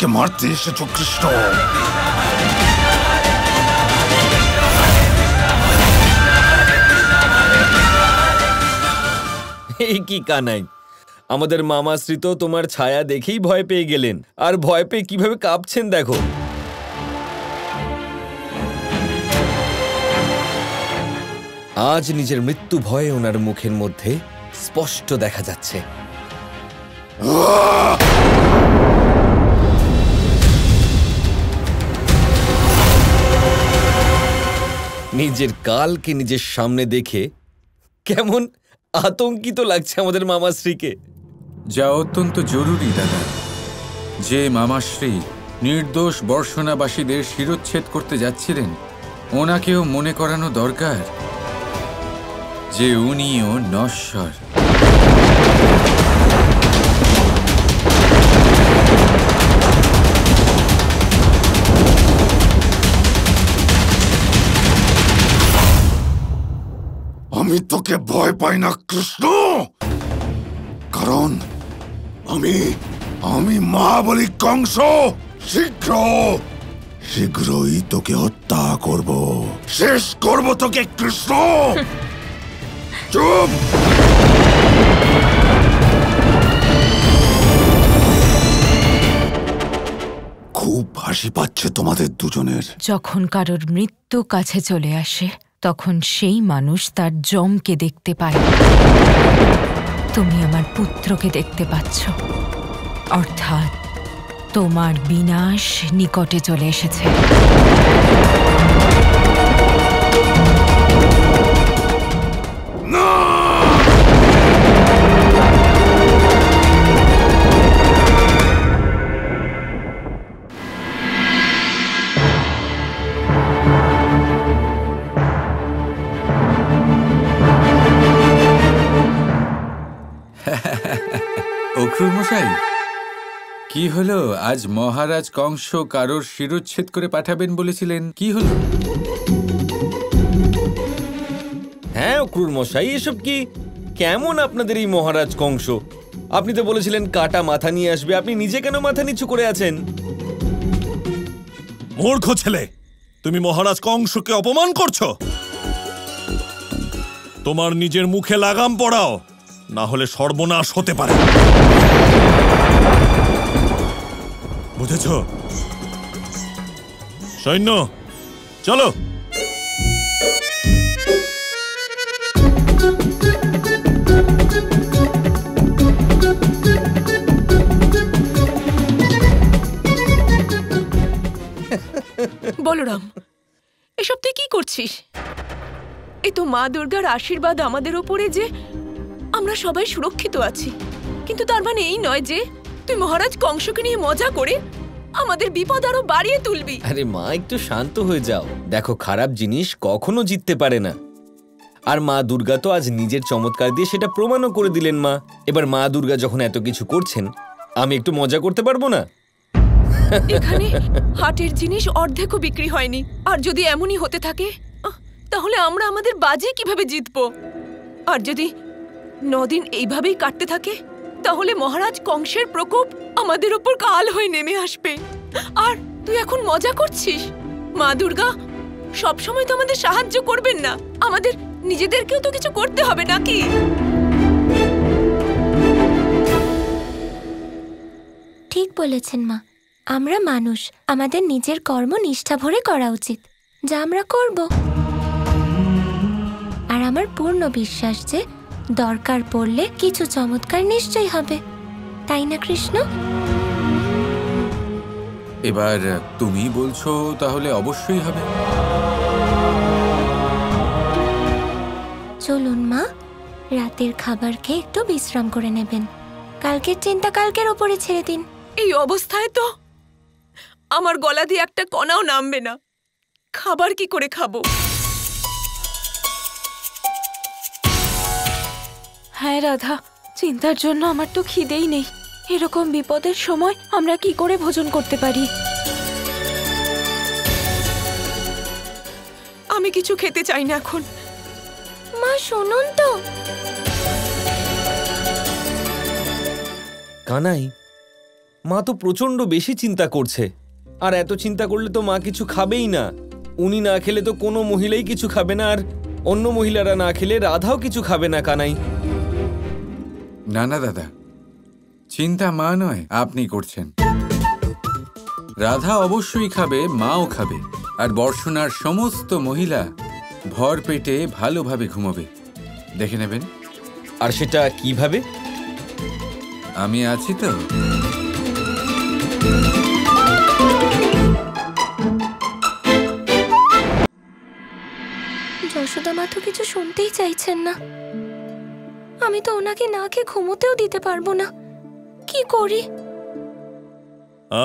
আমাকে মারতে এসেছো কৃষ্ণ? এই কি কানাই, আমাদের মামাশ্রী তো তোমার ছায়া দেখেই ভয় পেয়ে গেলেন, আর ভয় পেয়ে কিভাবে কাঁপছেন দেখো। আজ নিজের মৃত্যু ভয়ে ওনার মুখের মধ্যে স্পষ্ট দেখা যাচ্ছে। নিজের কালকে নিজের সামনে দেখে কেমন আতঙ্কিত লাগছে আমাদের মামাশ্রীকে। যা অত্যন্ত জরুরি দাদা, যে মামাশ্রী নির্দোষ বর্ষণাবাসীদের শিরচ্ছেদ করতে যাচ্ছিলেন, ওনাকেও মনে করানো দরকার যে উনিও নশ্বর। আমি তোকে ভয় পাই না কৃষ্ণ, কারণ আমি মহাবলী কংস শীঘ্রই তোকে হত্যা করব, শেষ করব তোকে কৃষ্ণ। চুপ! খুব হাসি পাচ্ছে তোমাদের দুজনের। যখন কারোর মৃত্যু কাছে চলে আসে তখন সেই মানুষ তার জমকে দেখতে পায়। তুমি আমার পুত্রকে দেখতে পাচ্ছ, অর্থাৎ তোমার বিনাশ নিকটে চলে এসেছে। অক্রূর মশাই, কি হলো? আজ মহারাজ কংস কারোর শিরচ্ছেদ করে পাঠাবেন বলেছিলেন, কি হলো? হ্যাঁ অক্রূর মশাই, এসব কি? কেমন আপনাদের এই মহারাজ কংস? আপনি তো বলেছিলেন কাটা মাথা নিয়ে আসবে, আপনি নিজে কেন মাথা নিচু করে আছেন? মূর্খ ছেলে, তুমি মহারাজ কংসকে অপমান করছো। তোমার নিজের মুখে লাগাম পড়াও, না হলে সর্বনাশ হতে পারে। বুঝেছ? সৈন্য চলো। বলরাম, এসব তুই কি করছিস? এ তো মা দুর্গার আশীর্বাদ আমাদের ওপরে যে আমরা সবাই সুরক্ষিত আছি, কিন্তু তার মানে এই নয় যে তুই মহারাজ কংসকে নিয়ে মজা করে আমাদের বিপদ আরো বাড়িয়ে তুলবি। আরে মা, একটু শান্ত হয়ে যাও। দেখো, খারাপ জিনিস কখনো জিততে পারে না, আর মা দুর্গা তো আজ নিজের চমৎকার দিয়ে সেটা প্রমাণও করে দিলেন। মা, এবার মা দুর্গা যখন এত কিছু করছেন, আমি একটু মজা করতে পারবো না? এখানে হাটের জিনিস অর্ধেকও বিক্রি হয়নি, আর যদি এমনই হতে থাকে তাহলে আমরা আমাদের বাজি কিভাবে জিতবো? আর যদি 9 দিন এইভাবেই কাটতে থাকে তাহলে মহারাজ কংসের প্রকোপ আমাদের উপর কাল হয়ে নেমে আসবে। আর তুই এখন মজা করছিস? মা দুর্গা সবসময় তো আমাদের সাহায্য করবেন না, আমাদের নিজেদেরকেও তো কিছু করতে হবে নাকি? ঠিক বলেছেন মা, আমরা মানুষ, আমাদের নিজের কর্ম নিষ্ঠা ভরে করা উচিত, যা আমরা করব। আর আমার পূর্ণ বিশ্বাস যে দরকার পড়লে কিছু চমৎকার নিশ্চয়ই হবে, তাই না কৃষ্ণ? এবার তুমি বলছো, তাহলে অবশ্যই হবে। চলুন মা, রাতের খাবার খেয়ে একটু বিশ্রাম করে নেবেন, কালকের চিন্তা কালকের ওপরে ছেড়ে দিন। এই অবস্থায় তো আমার গলা দিয়ে একটা কণাও নামবে না, খাবার কি করে খাবো? হ্যাঁ রাধা, চিন্তার জন্য আমার তো খিদেই নেই। এরকম বিপদের সময় আমরা কি করে ভোজন করতে পারি? আমি কিছু খেতে চাই না এখন। মা শুনুন তো। কানাই, মা তো প্রচন্ড বেশি চিন্তা করছে, আর এত চিন্তা করলে তো মা কিছু খাবেই না। উনি না খেলে তো কোনো মহিলাই কিছু খাবে না, আর অন্য মহিলারা না খেলে রাধাও কিছু খাবে না। কানাই, না না দাদা, চিন্তা মা নয়, আপনি করছেন। রাধা অবশ্যই খাবে, মাও খাবে, আর বর্ষণার সমস্ত মহিলা ভর পেটে ভালোভাবে ঘুমোবে, দেখে নেবেন। আর সেটা কিভাবে? আমি আছি তো। যশোদা মা তো কিছু শুনতেই চাইছেন না। আমি তো ওনাকে না খেয়ে ঘুমোতেও দিতে পারবো না। কি করি?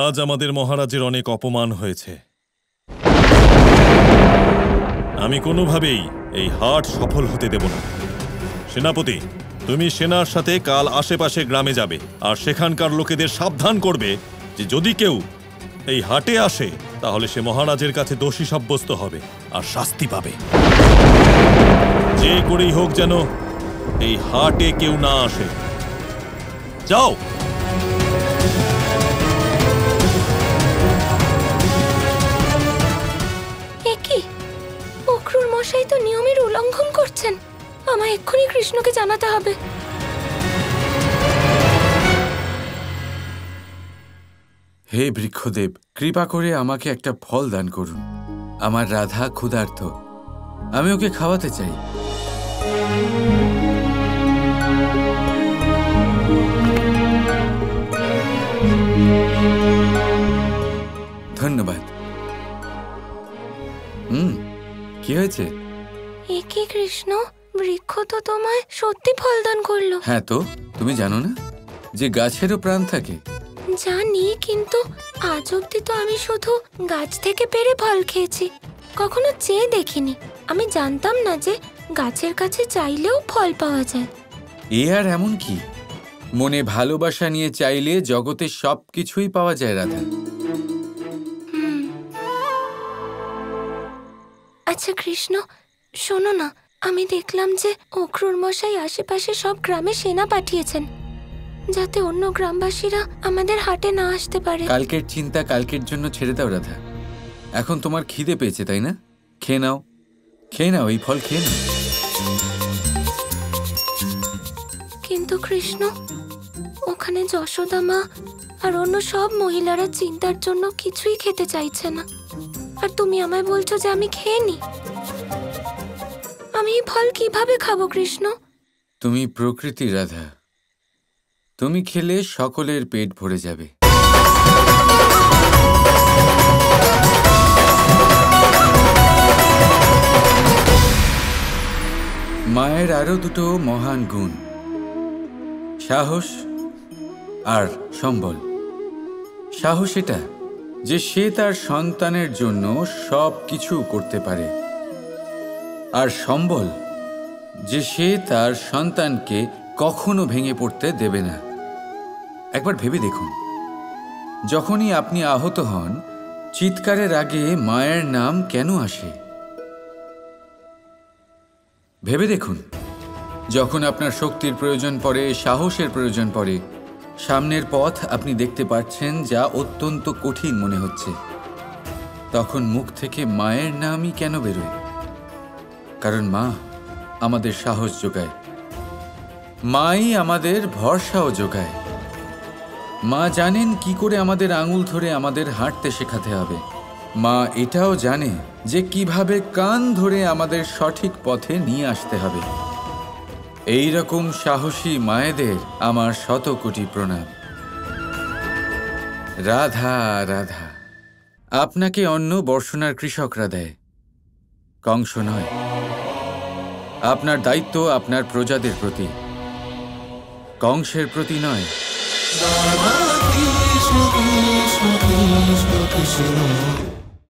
আজ আমাদের মহারাজের অনেক অপমান হয়েছে। আমি কোনোভাবেই এই হাট সফল হতে দেব না। সেনাপতি, তুমি সেনার সাথে কাল আশেপাশে গ্রামে যাবে, আর সেখানকার লোকেদের সাবধান করবে যে যদি কেউ এই হাটে আসে তাহলে সে মহারাজের কাছে দোষী সাব্যস্ত হবে আর শাস্তি পাবে। যে করেই হোক যেন এই হাটে কেউ না আসে। যাও। কি অক্রুর মশাই তো নিয়মের উল্লঙ্ঘন করছেন। আমায় এক্ষুনি কৃষ্ণকে জানাতে হবে। হে বৃক্ষদেব, কৃপা করে আমাকে একটা ফল দান করুন। আমার রাধা ক্ষুধার্ত, আমি ওকে খাওয়াতে চাই। ধন্যবাদ। কি হয়েছে? একে কৃষ্ণ, বৃক্ষ তো তোমায় সত্যি ফল দান করলো। হ্যাঁ, তো তুমি জানো না যে গাছেরও প্রাণ থাকে? জানি, কিন্তু আজ অব্দি তো আমি শুধু গাছ থেকে পেড়ে ফল খেয়েছি, কখনো চেয়ে দেখিনি। আমি জানতাম না যে গাছের কাছে চাইলেও ফল পাওয়া যায়। এ আর এমন কি, মনে ভালোবাসা নিয়ে চাইলে জগতে সবকিছুই পাওয়া যায় রাধা। আচ্ছা কৃষ্ণ, শোনো না, আমি দেখলাম যে অক্রুর মশাই আশেপাশে সব গ্রামে সেনা পাঠিয়েছেন, যাতে অন্য গ্রামবাসীরা আমাদের হাটে না আসতে পারে। কালকের চিন্তা কালকের জন্য ছেড়ে দাও রাধা। এখন তোমার খিদে পেয়েছে, তাই না? খেয়ে নাও, খেয়ে নাও, এই ফল খেয়ে নাও। কিন্তু কৃষ্ণ, ওখানে যশোদা মা আর অন্য সব মহিলারা চিন্তার জন্য কিছুই খেতে চাইছে না, আর তুমি আমায় বলছো যে আমি খেয়ে নি। আমি এই ফল কিভাবে খাবো কৃষ্ণ? তুমি প্রকৃতি রাধা, তুমি খেলে সকলের পেট ভরে যাবে। মায়ের আরো দুটো মহান গুণ, সাহস আর সম্বল। সাহস এটা যে সে তার সন্তানের জন্য সব কিছু করতে পারে, আর সম্বল যে সে তার সন্তানকে কখনো ভেঙে পড়তে দেবে না। একবার ভেবে দেখুন, যখনই আপনি আহত হন, চিৎকারের আগে মায়ের নাম কেন আসে? ভেবে দেখুন, যখন আপনার শক্তির প্রয়োজন পড়ে, সাহসের প্রয়োজন পড়ে, সামনের পথ আপনি দেখতে পাচ্ছেন যা অত্যন্ত কঠিন মনে হচ্ছে, তখন মুখ থেকে মায়ের নামই কেন বেরোয়? কারণ মা আমাদের সাহস যোগায়, মাই আমাদের ভরসাও যোগায়। মা জানেন কি করে আমাদের আঙুল ধরে আমাদের হাঁটতে শেখাতে হবে। মা এটাও জানে যে কিভাবে কান ধরে আমাদের সঠিক পথে নিয়ে আসতে হবে। এই রকম সাহসী মায়েদের আমার শত কোটি প্রণাম। রাধা রাধা, আপনাকে অন্ন বর্ষণার কৃষকরা দেয়, কংস নয়। আপনার দায়িত্ব আপনার প্রজাদের প্রতি, কংসের প্রতি নয়। কৃষ্ণ কৃষ্ণ কৃষ্ণ কৃষ্ণ